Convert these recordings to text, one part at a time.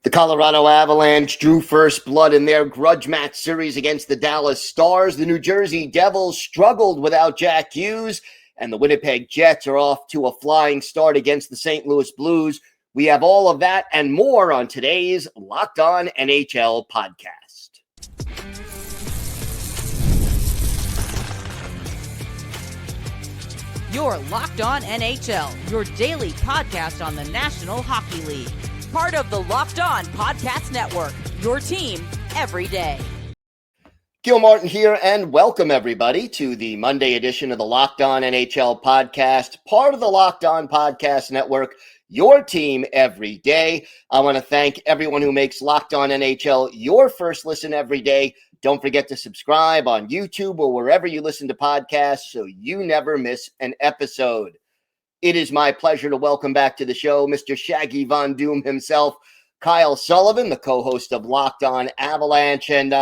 The Colorado Avalanche drew first blood in their grudge match series against the Dallas Stars. The New Jersey Devils struggled without Jack Hughes, and the Winnipeg Jets are off to a flying start against the St. Louis Blues. We have all of that and more on today's Locked On NHL podcast. You're Locked On NHL, your daily podcast on the National Hockey League. Part of the Locked On Podcast Network, your team every day. Gil Martin here, and welcome everybody to the Monday edition of the Locked On NHL podcast, part of the Locked On Podcast Network, your team every day. I want to thank everyone who makes Locked On NHL your first listen every day. Don't forget to subscribe on YouTube or wherever you listen to podcasts so you never miss an episode. It is my pleasure to welcome back to the show Mr. Shaggy Von Doom himself, Kyle Sullivan, the co-host of Locked On Avalanche. And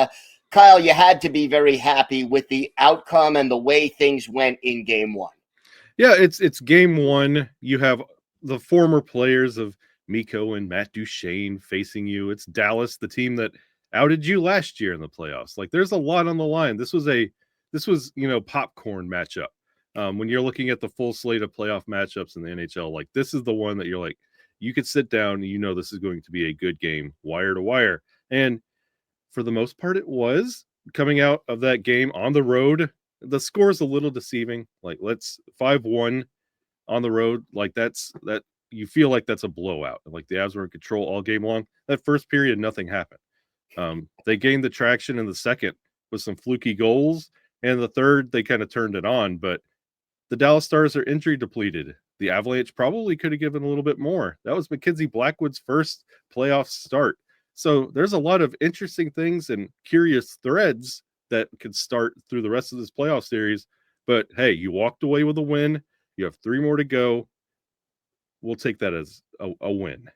Kyle, you had to be very happy with the outcome and the way things went in Game 1. Yeah, it's Game 1. You have the former players of Mikko and Matt Duchene facing you. It's Dallas, the team that outed you last year in the playoffs. Like, there's a lot on the line. This was popcorn matchup. When you're looking at the full slate of playoff matchups in the NHL, like, this is the one that you're like, you could sit down and this is going to be a good game, wire to wire. And for the most part, it was. Coming out of that game on the road, the score is a little deceiving. Like, let's 5-1 on the road. Like, that you feel like that's a blowout. Like, the Avs were in control all game long. That first period, nothing happened. They gained the traction in the second with some fluky goals. And the third, they kind of turned it on. But the Dallas Stars are injury depleted. The Avalanche probably could have given a little bit more. That was Mackenzie Blackwood's first playoff start. So there's a lot of interesting things and curious threads that could start through the rest of this playoff series. But hey, you walked away with a win. You have 3 more to go. We'll take that as a win.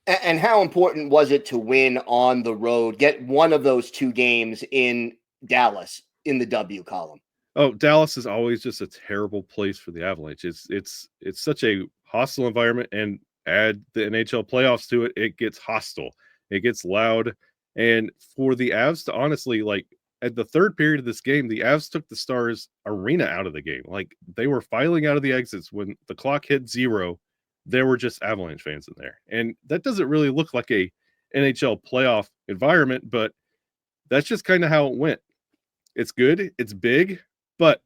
And how important was it to win on the road, get one of those 2 games in Dallas in the W column? Oh, Dallas is always just a terrible place for the Avalanche. It's such a hostile environment, and add the NHL playoffs to it, it gets hostile. It gets loud. And for the Avs to honestly, like, at the third period of this game, the Avs took the Stars arena out of the game. Like, they were filing out of the exits. When the clock hit 0, there were just Avalanche fans in there. And that doesn't really look like a NHL playoff environment, but that's just kind of how it went. It's good. It's big. But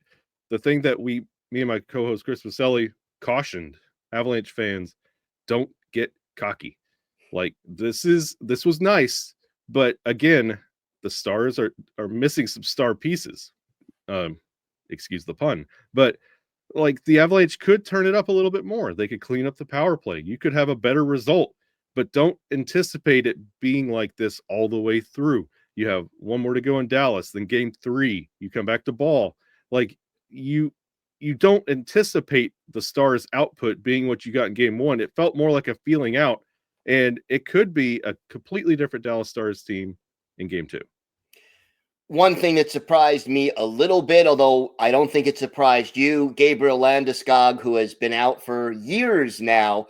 the thing that me and my co-host Chris Vaselli cautioned Avalanche fans, don't get cocky. Like, this was nice, but again, the Stars are missing some star pieces. Excuse the pun, but like, the Avalanche could turn it up a little bit more. They could clean up the power play. You could have a better result, but don't anticipate it being like this all the way through. You have 1 more to go in Dallas, then Game 3, you come back to Ball. Like, you don't anticipate the Stars' output being what you got in Game 1. It felt more like a feeling out, and it could be a completely different Dallas Stars team in Game 2. One thing that surprised me a little bit, although I don't think it surprised you, Gabriel Landeskog, who has been out for years now,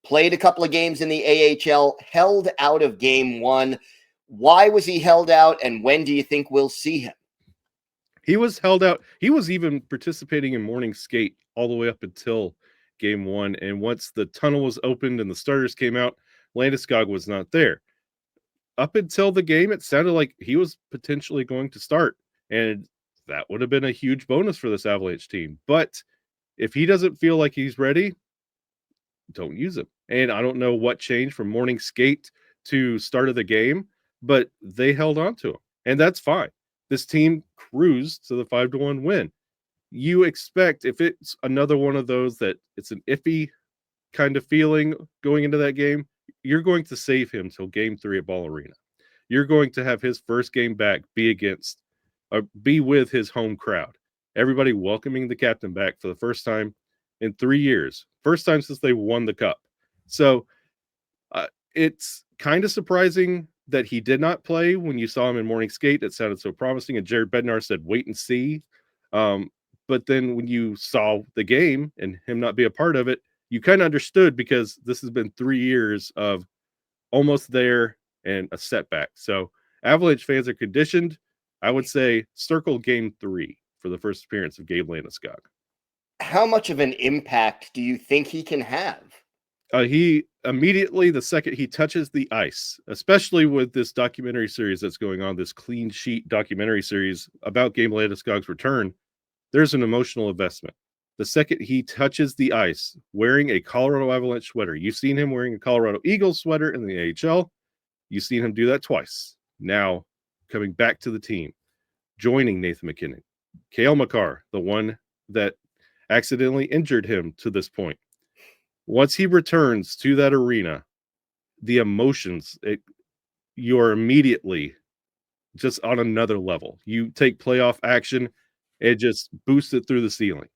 played a couple of games in the AHL, held out of Game 1. Why was he held out, and when do you think we'll see him? He was held out. He was even participating in morning skate all the way up until Game 1. And once the tunnel was opened and the starters came out, Landeskog was not there. Up until the game, it sounded like he was potentially going to start. And that would have been a huge bonus for this Avalanche team. But if he doesn't feel like he's ready, don't use him. And I don't know what changed from morning skate to start of the game, but they held on to him. And that's fine. This team cruised to the 5-1 win. You expect, if it's another one of those that it's an iffy kind of feeling going into that game, you're going to save him till Game 3 at Ball Arena. You're going to have his first game back be with his home crowd. Everybody welcoming the captain back for the first time in 3 years. First time since they won the cup. So it's kind of surprising that he did not play when you saw him in morning skate. It sounded so promising. And Jared Bednar said, wait and see. But then when you saw the game and him not be a part of it, you kind of understood, because this has been 3 years of almost there, and a setback. So Avalanche fans are conditioned. I would say circle game 3 for the first appearance of Gabe Landeskog. How much of an impact do you think he can have? He immediately, the second he touches the ice, especially with this documentary series that's going on, this clean sheet documentary series about Gabe Landeskog's return, there's an emotional investment. The second he touches the ice wearing a Colorado Avalanche sweater, you've seen him wearing a Colorado Eagles sweater in the AHL. You've seen him do that twice. Now, coming back to the team, joining Nathan MacKinnon, Cale Makar, the one that accidentally injured him to this point. Once he returns to that arena, the emotions, you're immediately just on another level. You take playoff action, it just boosts it through the ceiling.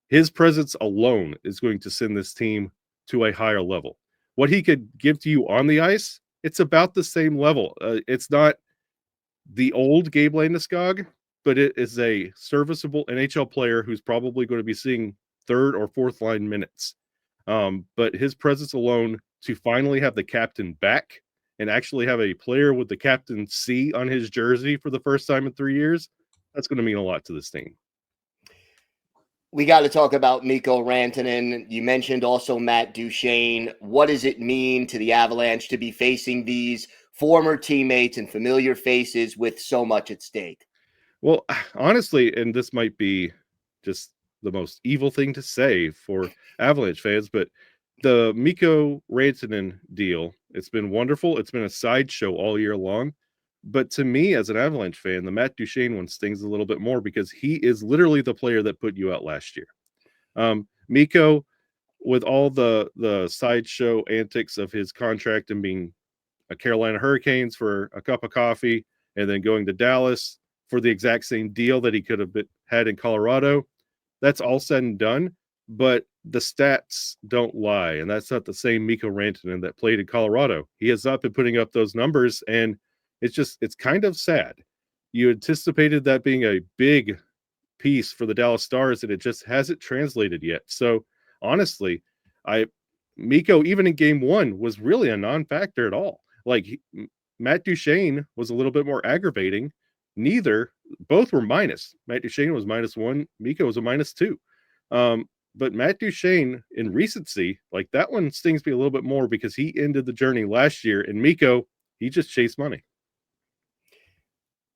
His presence alone is going to send this team to a higher level. What he could give to you on the ice, it's about the same level. It's not the old Gabe Landeskog, but it is a serviceable NHL player who's probably going to be seeing third or fourth line minutes. But his presence alone, to finally have the captain back and actually have a player with the captain C on his jersey for the first time in 3 years, that's going to mean a lot to this team. We got to talk about Mikko Rantanen. You mentioned also Matt Duchene. What does it mean to the Avalanche to be facing these former teammates and familiar faces with so much at stake? Well, honestly, and this might be just the most evil thing to say for Avalanche fans, but the Mikko Rantanen deal, it's been wonderful. It's been a sideshow all year long. But to me, as an Avalanche fan, the Matt Duchene one stings a little bit more because he is literally the player that put you out last year. Mikko, with all the sideshow antics of his contract and being a Carolina Hurricanes for a cup of coffee and then going to Dallas for the exact same deal that he could have had in Colorado, that's all said and done. But the stats don't lie, and that's not the same Mikko Rantanen that played in Colorado. He has not been putting up those numbers, and it's kind of sad. You anticipated that being a big piece for the Dallas Stars, and it just hasn't translated yet. So honestly, Mikko, even in game 1, was really a non-factor at all. Like, Matt Duchene was a little bit more aggravating. Both were minus. Matt Duchene was -1. Mikko was a -2. But Matt Duchene in recency, like, that one stings me a little bit more because he ended the journey last year, and Mikko, he just chased money.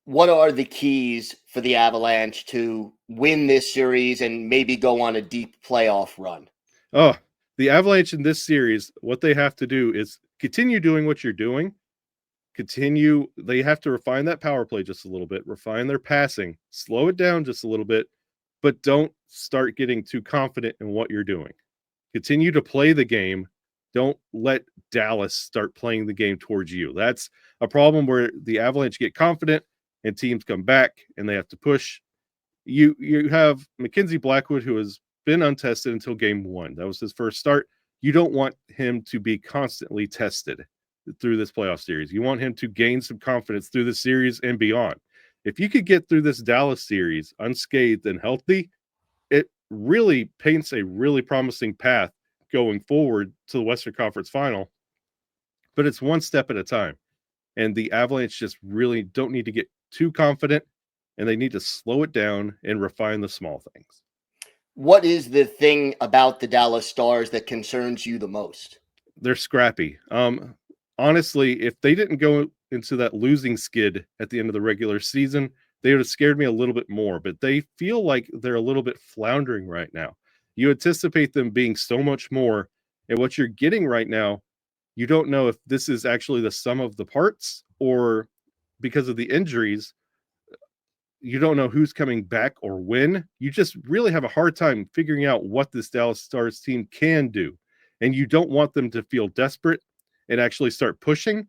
What are the keys for the Avalanche to win this series and maybe go on a deep playoff run? Oh, the Avalanche in this series, what they have to do is continue doing what you're doing. They have to refine that power play just a little bit, refine their passing, slow it down just a little bit, but don't start getting too confident in what you're doing. Continue to play the game. Don't let Dallas start playing the game towards you. That's a problem where the Avalanche get confident and teams come back and they have to push. You have Mackenzie Blackwood, who has been untested until game 1. That was his first start. You don't want him to be constantly tested through this playoff series. You want him to gain some confidence through the series and beyond. If you could get through this Dallas series unscathed and healthy, it really paints a really promising path going forward to the Western Conference Final. But it's one step at a time. And the Avalanche just really don't need to get too confident, and they need to slow it down and refine the small things. What is the thing about the Dallas Stars that concerns you the most? They're scrappy. Honestly, if they didn't go into that losing skid at the end of the regular season, they would have scared me a little bit more, but they feel like they're a little bit floundering right now. You anticipate them being so much more, and what you're getting right now, you don't know if this is actually the sum of the parts or because of the injuries, you don't know who's coming back or when. You just really have a hard time figuring out what this Dallas Stars team can do. And you don't want them to feel desperate and actually start pushing,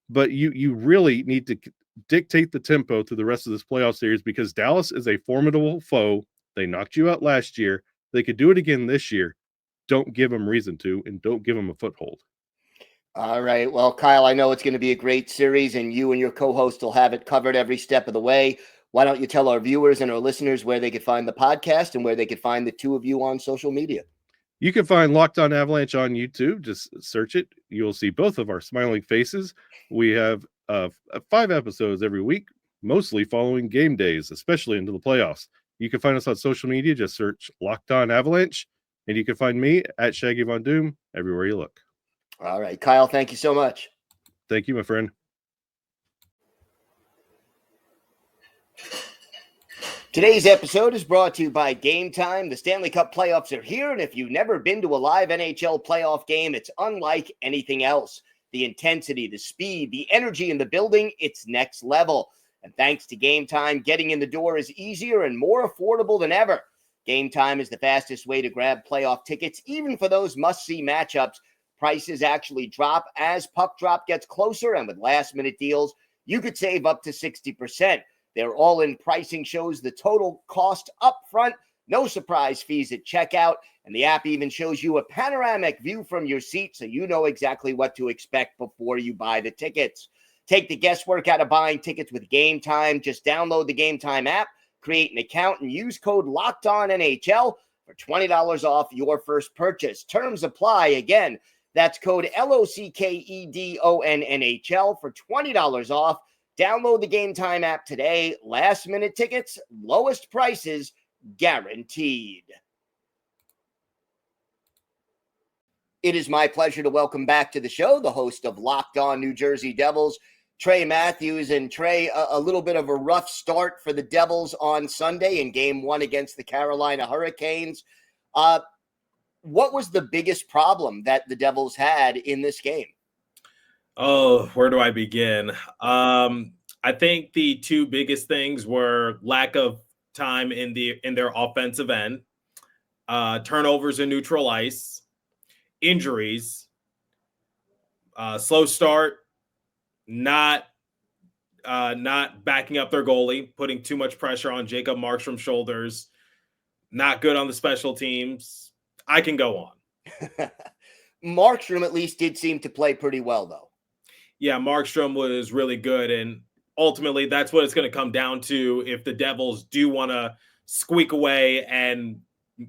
but you really need to dictate the tempo through the rest of this playoff series because Dallas is a formidable foe. They knocked you out last year. They could do it again this year. Don't give them reason to, and don't give them a foothold. All right. Well, Kyle, I know it's going to be a great series, and you and your co-host will have it covered every step of the way. Why don't you tell our viewers and our listeners where they could find the podcast and where they could find the two of you on social media? You can find Locked On Avalanche on YouTube. Just search it. You'll see both of our smiling faces. We have 5 episodes every week, mostly following game days, especially into the playoffs. You can find us on social media. Just search Locked On Avalanche. And you can find me at Shaggy Von Doom everywhere you look. All right, Kyle, thank you so much. Thank you, my friend. Today's episode is brought to you by Game Time. The Stanley Cup playoffs are here, and if you've never been to a live NHL playoff game, it's unlike anything else. The intensity, the speed, the energy in the building, it's next level. And thanks to Game Time, getting in the door is easier and more affordable than ever. Game Time is the fastest way to grab playoff tickets, even for those must-see matchups. Prices actually drop as puck drop gets closer, and with last-minute deals, you could save up to 60%. Their all-in pricing shows the total cost up front, no surprise fees at checkout, and the app even shows you a panoramic view from your seat so you know exactly what to expect before you buy the tickets. Take the guesswork out of buying tickets with Game Time. Just download the Game Time app, create an account, and use code LOCKEDONNHL for $20 off your first purchase. Terms apply. Again, that's code LOCKEDONNHL for $20 off. Download the Game Time app today. Last minute tickets, lowest prices guaranteed. It is my pleasure to welcome back to the show the host of Locked On New Jersey Devils, Trey Matthews. And Trey, a little bit of a rough start for the Devils on Sunday in Game 1 against the Carolina Hurricanes. What was the biggest problem that the Devils had in this game? Oh, where do I begin? I think the two biggest things were lack of time in their offensive end, turnovers in neutral ice, injuries, slow start, not backing up their goalie, putting too much pressure on Jacob Markstrom's shoulders, not good on the special teams. I can go on. Markstrom at least did seem to play pretty well, though. Yeah, Markstrom was really good, and ultimately that's what it's going to come down to if the Devils do want to squeak away and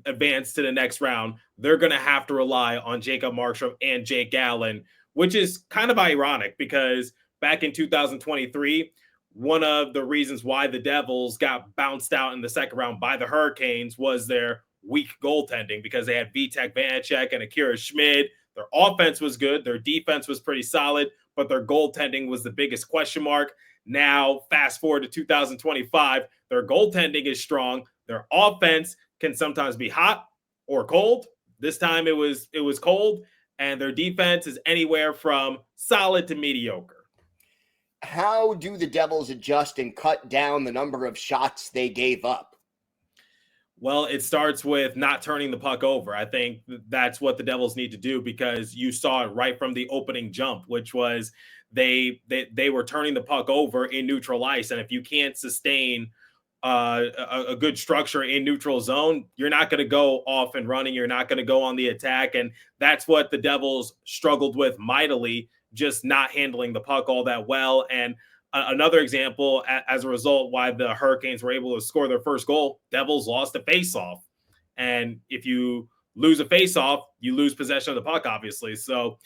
advance to the next round. They're going to have to rely on Jacob Markstrom and Jake Allen, which is kind of ironic because back in 2023, one of the reasons why the Devils got bounced out in the second round by the Hurricanes was their weak goaltending because they had Vitek Vanacek and Akira Schmid. Their offense was good. Their defense was pretty solid, but their goaltending was the biggest question mark. Now, fast forward to 2025, their goaltending is strong. Their offense can sometimes be hot or cold. This time it was cold, and their defense is anywhere from solid to mediocre. How do the Devils adjust and cut down the number of shots they gave up? Well, it starts with not turning the puck over. I think that's what the Devils need to do because you saw it right from the opening jump, which was they were turning the puck over in neutral ice. And if you can't sustain a good structure in neutral zone, you're not going to go off and running. You're not going to go on the attack. And that's what the Devils struggled with mightily, just not handling the puck all that well. And another example, as a result, why the Hurricanes were able to score their first goal, Devils lost a faceoff. And if you lose a faceoff, you lose possession of the puck, obviously. So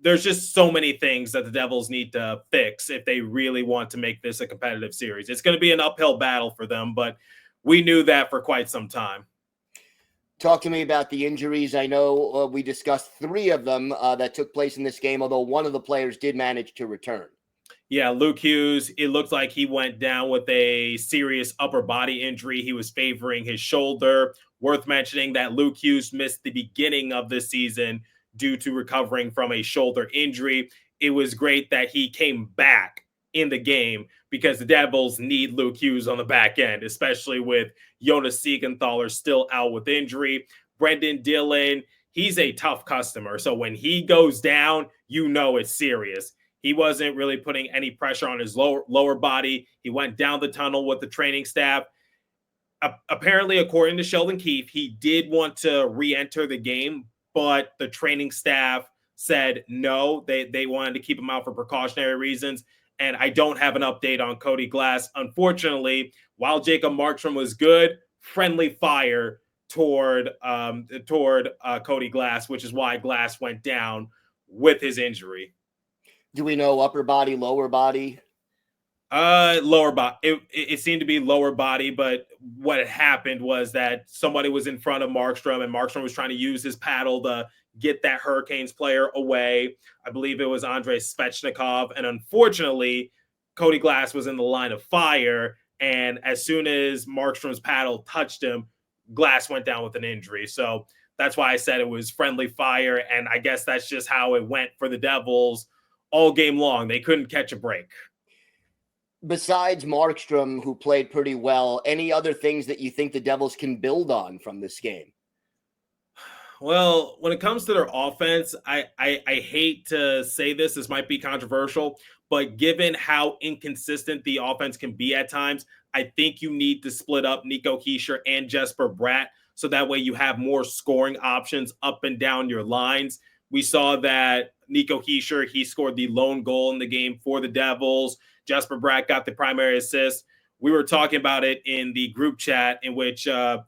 there's just so many things that the Devils need to fix if they really want to make this a competitive series. It's going to be an uphill battle for them, but we knew that for quite some time. Talk to me about the injuries. I know we discussed 3 of them that took place in this game, although one of the players did manage to return. Yeah, Luke Hughes, it looked like he went down with a serious upper body injury. He was favoring his shoulder. Worth mentioning that Luke Hughes missed the beginning of the season due to recovering from a shoulder injury. It was great that he came back in the game because the Devils need Luke Hughes on the back end, especially with Jonas Siegenthaler still out with injury. Brendan Dillon, he's a tough customer. So when he goes down, you know it's serious. He wasn't really putting any pressure on his lower body. He went down the tunnel with the training staff. Apparently, according to Sheldon Keefe, he did want to re-enter the game, but the training staff said no. They wanted to keep him out for precautionary reasons. And I don't have an update on Cody Glass. Unfortunately, while Jacob Markstrom was good, friendly fire toward Cody Glass, which is why Glass went down with his injury. Do we know upper body, lower body? Lower body. It seemed to be lower body, but what had happened was that somebody was in front of Markstrom, and Markstrom was trying to use his paddle to get that Hurricanes player away. I believe it was Andrei Svechnikov, and unfortunately, Cody Glass was in the line of fire, and as soon as Markstrom's paddle touched him, Glass went down with an injury. So that's why I said it was friendly fire, and I guess that's just how it went for the Devils all game long. They couldn't catch a break. Besides Markstrom, who played pretty well, any other things that you think the Devils can build on from this game? Well, when it comes to their offense, I hate to say this might be controversial, but given how inconsistent the offense can be at times, I think you need to split up Nico Hischier and Jesper Bratt so that way you have more scoring options up and down your lines. We saw that Nico Hischier, he scored the lone goal in the game for the Devils. Jesper Bratt got the primary assist. We were talking about it in the group chat in which at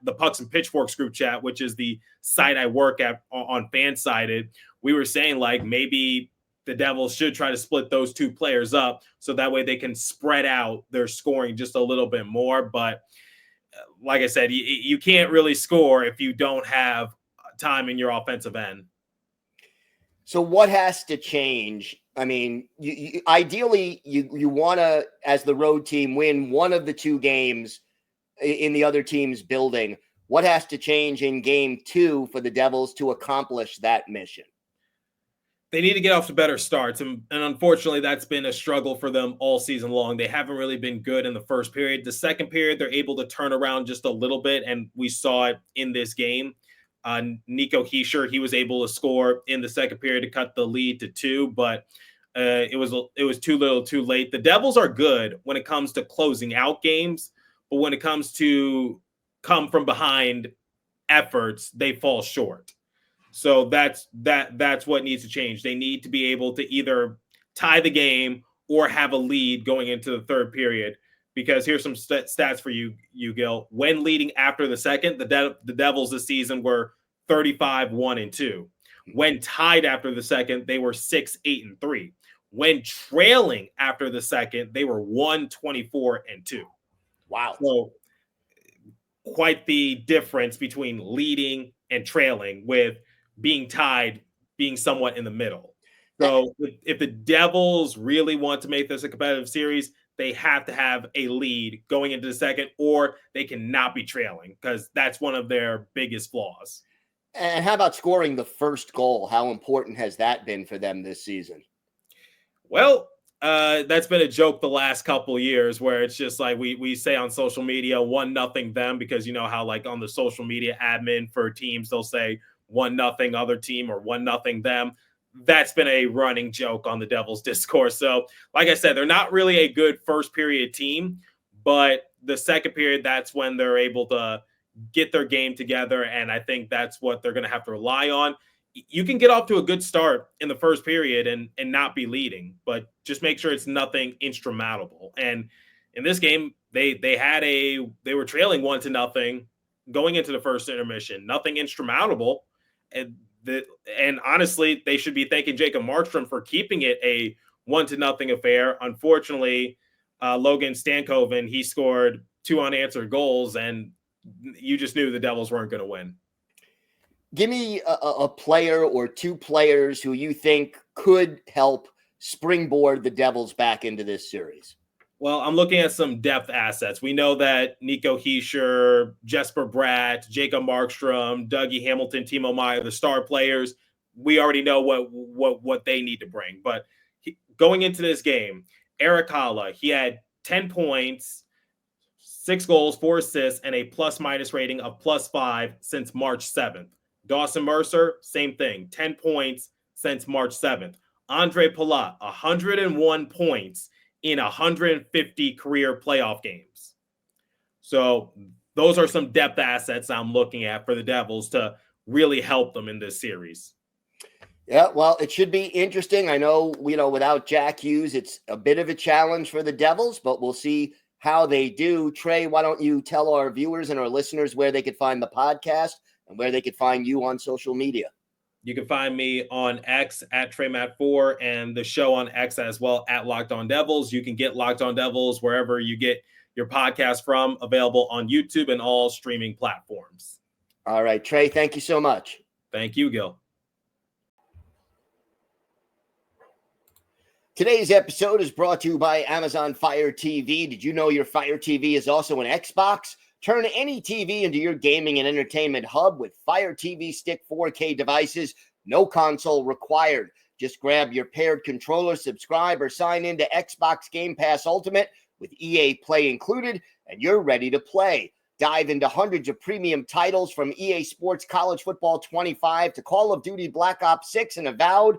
the Pucks and Pitchforks group chat, which is the site I work at on Fansided. We were saying like maybe the Devils should try to split those two players up so that way they can spread out their scoring just a little bit more. But like I said, you can't really score if you don't have time in your offensive end. So what has to change? I mean, ideally, you want to, as the road team, win one of the two games in the other team's building. What has to change in game 2 for the Devils to accomplish that mission? They need to get off to better starts, and unfortunately, that's been a struggle for them all season long. They haven't really been good in the first period. The second period, they're able to turn around just a little bit, and we saw it in this game. Nico Hischier, he was able to score in the second period to cut the lead to 2, but it was too little too late. The Devils are good when it comes to closing out games, but when it comes to come from behind efforts, they fall short. So that's what needs to change. They need to be able to either tie the game or have a lead going into the third period. Because here's some stats for you, Gil. When leading after the second, the Devils this season were 35-1-2. When tied after the second, they were 6-8-3. When trailing after the second, they were 1-24-2. Wow. So quite the difference between leading and trailing, with being tied being somewhat in the middle. So if the Devils really want to make this a competitive series, they have to have a lead going into the second, or they cannot be trailing, because that's one of their biggest flaws. And how about scoring the first goal? How important has that been for them this season? Well, that's been a joke the last couple of years, where it's just like we say on social media 1-0 them, because you know how like on the social media admin for teams, they'll say 1-0 other team or 1-0 them. That's been a running joke on the Devils discourse. So like I said, they're not really a good first period team, but the second period, that's when they're able to get their game together. And I think that's what they're going to have to rely on. You can get off to a good start in the first period and not be leading, but just make sure it's nothing insurmountable. And in this game, they were trailing 1-0 going into the first intermission, nothing insurmountable. And honestly, they should be thanking Jacob Markstrom for keeping it a 1-0 affair. Unfortunately, Logan Stankoven, he scored 2 unanswered goals, and you just knew the Devils weren't going to win. Give me a player or two players who you think could help springboard the Devils back into this series. Well, I'm looking at some depth assets. We know that Nico Hischier, Jesper Bratt, Jacob Markstrom, Dougie Hamilton, Timo Meier, the star players. We already know what they need to bring. But going into this game, Erik Haula, he had 10 points, 6 goals, 4 assists, and a plus-minus rating of +5 since March 7th. Dawson Mercer, same thing, 10 points since March 7th. Andre Palat, 101 points in 150 career playoff games. So those are some depth assets I'm looking at for the Devils to really help them in this series. Yeah, well, it should be interesting. I know, without Jack Hughes, it's a bit of a challenge for the Devils, but we'll see how they do. Trey, why don't you tell our viewers and our listeners where they could find the podcast and where they could find you on social media? You can find me on X at TreyMatt4 and the show on X as well at Locked On Devils. You can get Locked On Devils wherever you get your podcast from, available on YouTube and all streaming platforms. All right, Trey, thank you so much. Thank you, Gil. Today's episode is brought to you by Amazon Fire TV. Did you know your Fire TV is also an Xbox? Turn any TV into your gaming and entertainment hub with Fire TV Stick 4K devices. No console required. Just grab your paired controller, subscribe, or sign into Xbox Game Pass Ultimate with EA Play included, and you're ready to play. Dive into hundreds of premium titles from EA Sports College Football 25 to Call of Duty Black Ops 6 and Avowed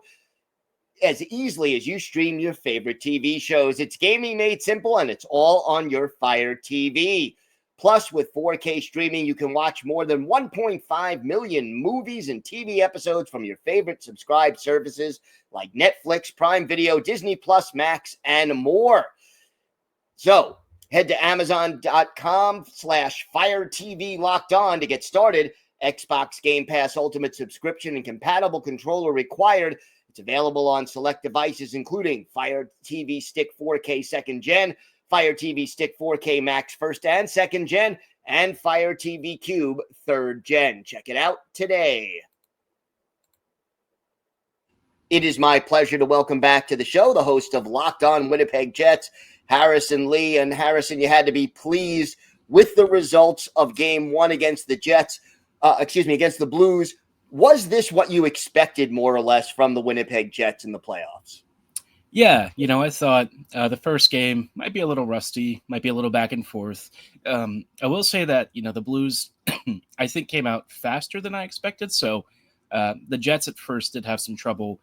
as easily as you stream your favorite TV shows. It's gaming made simple, and it's all on your Fire TV. Plus, with 4K streaming, you can watch more than 1.5 million movies and TV episodes from your favorite subscribed services like Netflix, Prime Video, Disney Plus, Max, and more. So head to Amazon.com/Fire TV Locked On to get started. Xbox Game Pass Ultimate subscription and compatible controller required. It's available on select devices, including Fire TV Stick 4K 2nd Gen, Fire TV Stick 4K Max 1st and 2nd Gen, and Fire TV Cube 3rd Gen. Check it out today. It is my pleasure to welcome back to the show the host of Locked On Winnipeg Jets, Harrison Lee. And Harrison, you had to be pleased with the results of Game 1 against the Jets, against the Blues. Was this what you expected more or less from the Winnipeg Jets in the playoffs? Yeah, I thought the first game might be a little rusty, might be a little back and forth. I will say that, the Blues, I think, came out faster than I expected. So the Jets at first did have some trouble,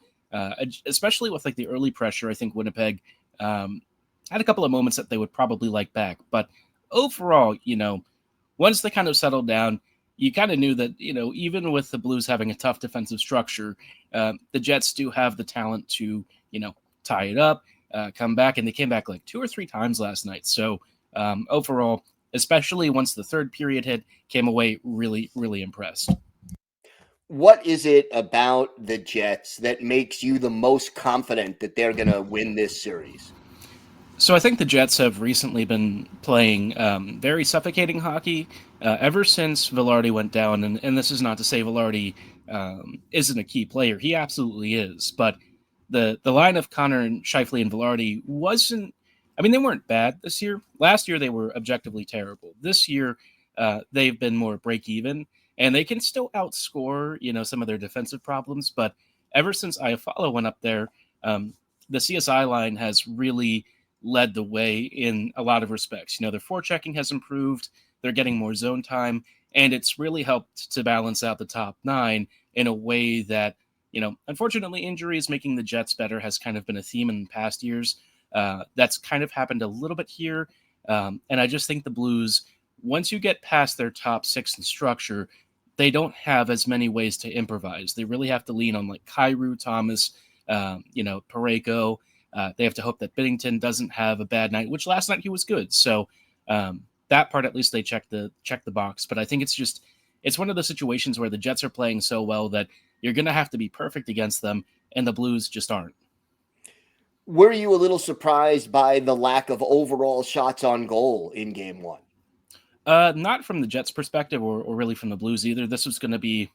especially with the early pressure. I think Winnipeg had a couple of moments that they would probably like back. But overall, once they kind of settled down, you kind of knew that, even with the Blues having a tough defensive structure, the Jets do have the talent to, tie it up, come back, and they came back 2 or 3 times last night. So overall, especially once the third period hit, came away really, really impressed. What is it about the Jets that makes you the most confident that they're going to win this series? So I think the Jets have recently been playing very suffocating hockey ever since Vilardi went down. And this is not to say Vilardi isn't a key player. He absolutely is. But the line of Connor and Scheifele and Vilardi wasn't – they weren't bad this year. Last year they were objectively terrible. This year they've been more break-even. And they can still outscore, some of their defensive problems. But ever since Iafallo went up there, the CSI line has really led the way in a lot of respects. Their forechecking has improved. They're getting more zone time. And it's really helped to balance out the top 9 in a way that, unfortunately, injuries making the Jets better has kind of been a theme in past years. That's kind of happened a little bit here. And I just think the Blues, once you get past their top 6 in structure, they don't have as many ways to improvise. They really have to lean on Kyrou, Thomas, Parayko. They have to hope that Binnington doesn't have a bad night, which last night he was good. So that part, at least they check the box. But I think it's one of those situations where the Jets are playing so well that you're going to have to be perfect against them, and the Blues just aren't. Were you a little surprised by the lack of overall shots on goal in Game 1? Not from the Jets' perspective or really from the Blues either. This was going to be,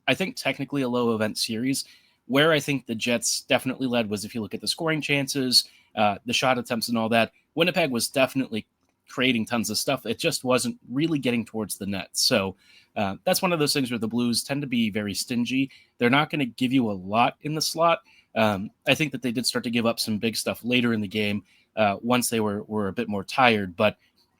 I think, technically a low-event series. Where I think the Jets definitely led was if you look at the scoring chances, the shot attempts and all that, Winnipeg was definitely creating tons of stuff. It just wasn't really getting towards the net. So that's one of those things where the Blues tend to be very stingy. They're not going to give you a lot in the slot. I think that they did start to give up some big stuff later in the game once they were a bit more tired. But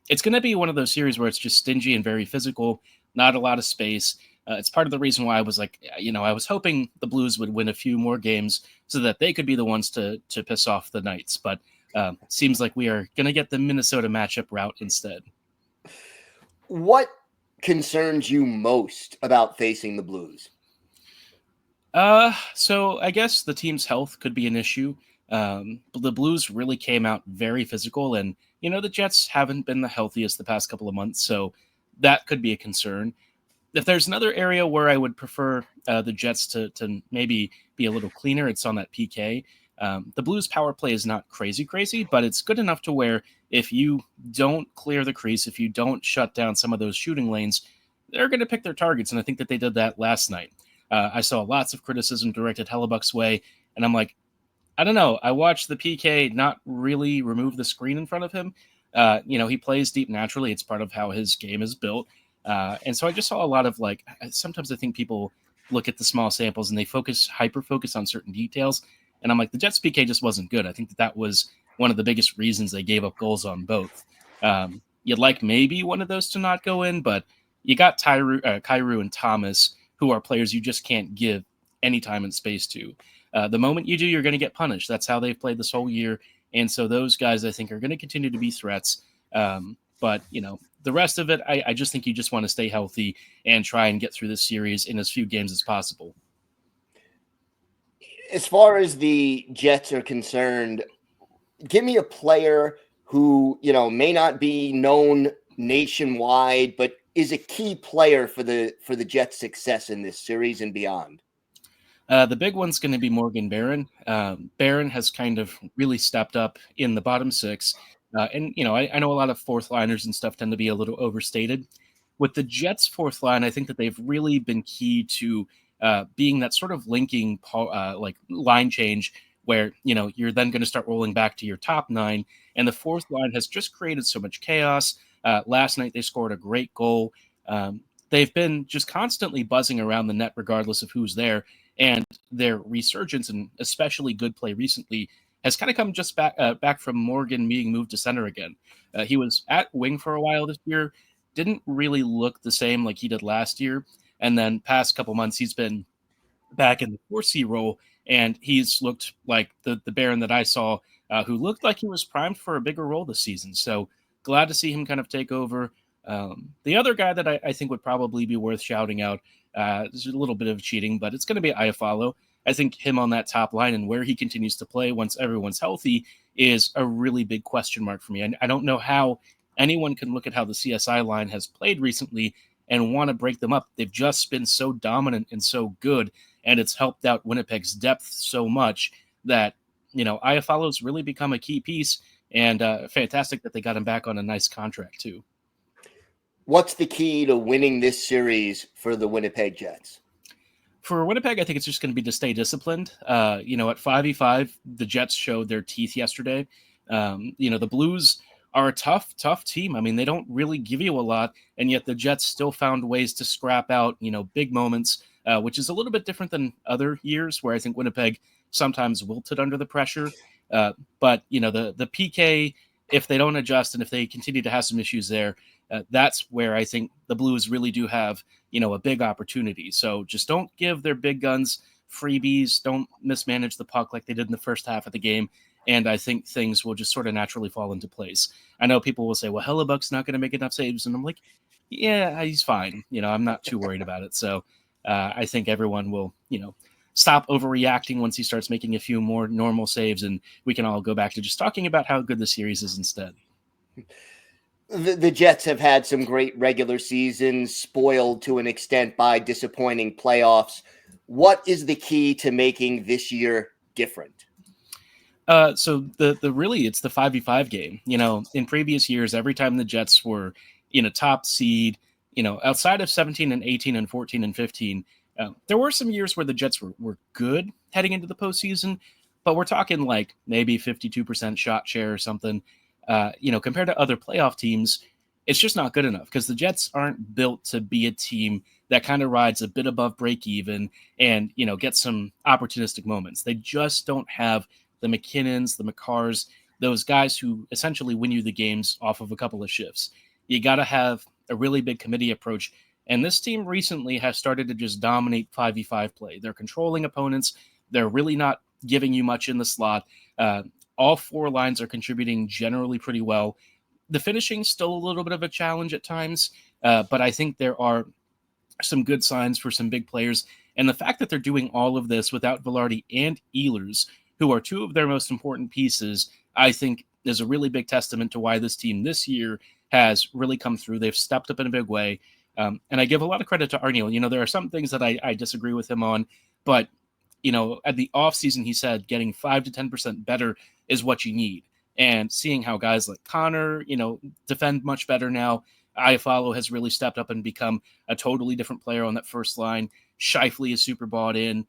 it's going to be one of those series where it's just stingy and very physical, not a lot of space. It's part of the reason why I was I was hoping the Blues would win a few more games so that they could be the ones to piss off the Knights. But seems like we are going to get the Minnesota matchup route instead. What concerns you most about facing the Blues? So I guess the team's health could be an issue. But the Blues really came out very physical, and the Jets haven't been the healthiest the past couple of months, so that could be a concern. If there's another area where I would prefer the Jets to maybe be a little cleaner, it's on that PK. The Blues power play is not crazy, but it's good enough to where if you don't clear the crease, if you don't shut down some of those shooting lanes, they're going to pick their targets. And I think that they did that last night. I saw lots of criticism directed Hellebuck's way, and I'm like, I don't know. I watched the PK not really remove the screen in front of him. He plays deep naturally. It's part of how his game is built. And so I just saw a lot of sometimes I think people look at the small samples and they hyper focus on certain details. And I'm like, the Jets PK just wasn't good. I think that was one of the biggest reasons they gave up goals on both. You'd like maybe one of those to not go in, but you got Kyrou and Thomas, who are players you just can't give any time and space to. The moment you do, you're going to get punished. That's how they've played this whole year. And so those guys, I think, are going to continue to be threats. But the rest of it, I just think you just want to stay healthy and try and get through this series in as few games as possible. As far as the Jets are concerned, give me a player who, may not be known nationwide, but is a key player for the Jets' success in this series and beyond. The big one's going to be Morgan Barron. Barron has kind of really stepped up in the bottom six. I know a lot of fourth liners and stuff tend to be a little overstated. With the Jets' fourth line, I think that they've really been key to being that sort of linking line change where, you're then going to start rolling back to your top nine. And the fourth line has just created so much chaos. Last night, they scored a great goal. They've been just constantly buzzing around the net regardless of who's there. And their resurgence and especially good play recently has kind of come just back from Morgan being moved to center again. He was at wing for a while this year, didn't really look the same like he did last year. And then past couple months, he's been back in the 4C role, and he's looked like the Baron that I saw, who looked like he was primed for a bigger role this season. So glad to see him kind of take over. The other guy that I think would probably be worth shouting out, there's a little bit of cheating, but it's going to be Iafallo. I think him on that top line and where he continues to play once everyone's healthy is a really big question mark for me. I don't know how anyone can look at how the CSI line has played recently and want to break them up. They've just been so dominant and so good, and it's helped out Winnipeg's depth so much that, Iafallo's really become a key piece, and fantastic that they got him back on a nice contract too. What's the key to winning this series for the Winnipeg Jets? For Winnipeg, I think it's just going to be to stay disciplined. At 5v5, the Jets showed their teeth yesterday. The Blues are a tough team. I mean, they don't really give you a lot, and yet the Jets still found ways to scrap out, big moments, which is a little bit different than other years where I think Winnipeg sometimes wilted under the pressure. But the PK, if they don't adjust and if they continue to have some issues there, that's where I think the Blues really do have, a big opportunity. So just don't give their big guns freebies. Don't mismanage the puck like they did in the first half of the game. And I think things will just sort of naturally fall into place. I know people will say, well, Hellebuck's not going to make enough saves. And I'm like, yeah, he's fine. I'm not too worried about it. So I think everyone will, stop overreacting once he starts making a few more normal saves. And we can all go back to just talking about how good the series is instead. The Jets have had some great regular seasons, spoiled to an extent by disappointing playoffs. What is the key to making this year different? So it's the 5v5 game. In previous years, every time the Jets were in a top seed, outside of 17 and 18 and 14 and 15, there were some years where the Jets were good heading into the postseason, but we're talking like maybe 52% shot share or something. Compared to other playoff teams, it's just not good enough because the Jets aren't built to be a team that kind of rides a bit above break even and, get some opportunistic moments. They just don't have the McKinnons, the McCarrs, those guys who essentially win you the games off of a couple of shifts. You got to have a really big committee approach. And this team recently has started to just dominate 5v5 play. They're controlling opponents. They're really not giving you much in the slot. All four lines are contributing generally pretty well. The finishing's still a little bit of a challenge at times, but I think there are some good signs for some big players. And the fact that they're doing all of this without Velarde and Ehlers, who are two of their most important pieces, I think is a really big testament to why this team this year has really come through. They've stepped up in a big way. And I give a lot of credit to Arniel. There are some things that I disagree with him on, but, at the offseason, he said getting 5 to 10% better is what you need. And seeing how guys like Connor, defend much better now. Iafallo has really stepped up and become a totally different player on that first line. Scheifele is super bought in.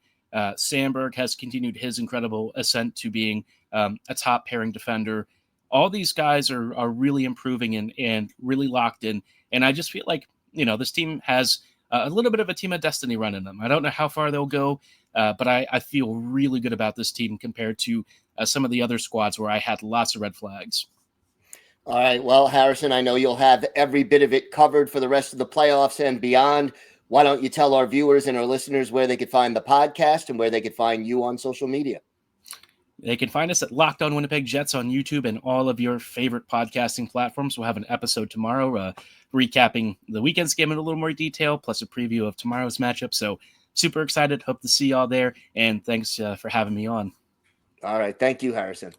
Sandberg has continued his incredible ascent to being a top pairing defender. All these guys are really improving and really locked in. And I just feel like, this team has a little bit of a team of destiny running them. I don't know how far they'll go, but I feel really good about this team compared to some of the other squads where I had lots of red flags. All right. Well, Harrison, I know you'll have every bit of it covered for the rest of the playoffs and beyond. Why don't you tell our viewers and our listeners where they could find the podcast and where they could find you on social media? They can find us at Locked On Winnipeg Jets on YouTube and all of your favorite podcasting platforms. We'll have an episode tomorrow recapping the weekend's game in a little more detail, plus a preview of tomorrow's matchup. So super excited. Hope to see y'all there. And thanks for having me on. All right. Thank you, Harrison.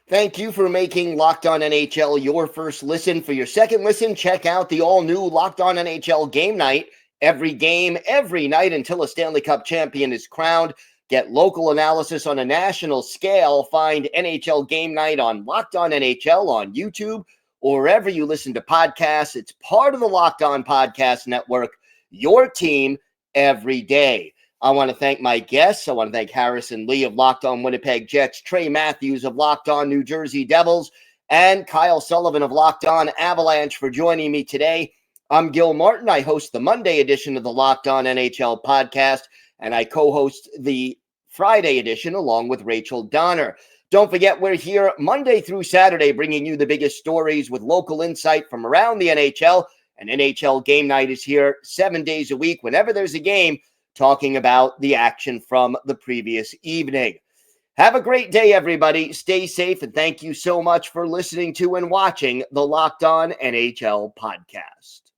Thank you for making Locked On NHL your first listen. For your second listen, check out the all-new Locked On NHL Game Night. Every game, every night until a Stanley Cup champion is crowned. Get local analysis on a national scale. Find NHL Game Night on Locked On NHL on YouTube or wherever you listen to podcasts. It's part of the Locked On Podcast Network, your team every day. I want to thank my guests. I want to thank Harrison Lee of Locked On Winnipeg Jets, Trey Matthews of Locked On New Jersey Devils, and Kyle Sullivan of Locked On Avalanche for joining me today. I'm Gil Martin. I host the Monday edition of the Locked On NHL podcast, and I co-host the Friday edition along with Rachel Donner. Don't forget, we're here Monday through Saturday bringing you the biggest stories with local insight from around the NHL, and NHL Game Night is here 7 days a week whenever there's a game, talking about the action from the previous evening. Have a great day, everybody. Stay safe, and thank you so much for listening to and watching the Locked On NHL podcast.